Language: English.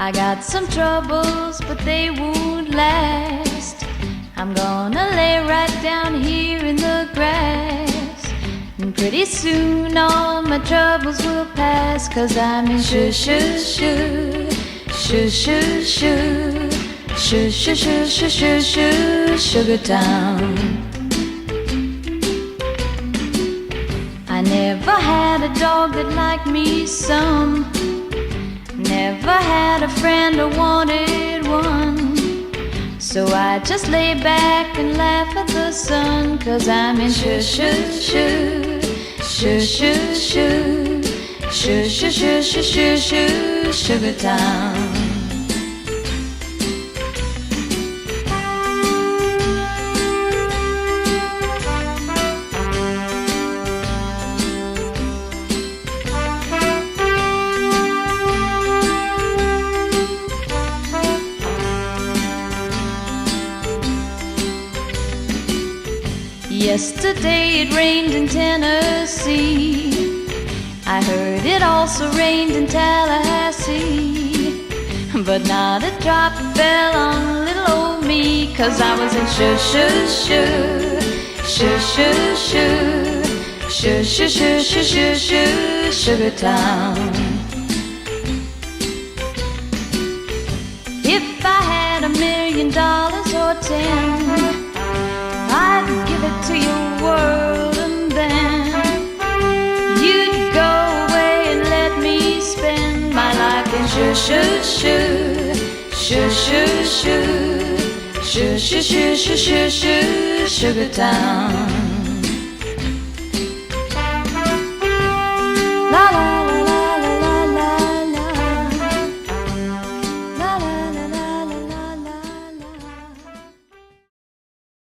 I got some troubles, but they won't last. I'm gonna lay right down here in the grass, and pretty soon all my troubles will pass. 'Cause I'm in Sugar Town. I never had a dog that liked me some, never had a friend or wanted one. So I just lay back and laugh at the sun. 'Cause I'm in Sugar Town. Yesterday it rained in Tennessee. I heard it also rained in Tallahassee, but not a drop fell on little old me. 'Cause I was in Sugar Town. If I had $1 million or 10, I'd give it to your world, and then you'd go away and let me spend my life in Sugar Town.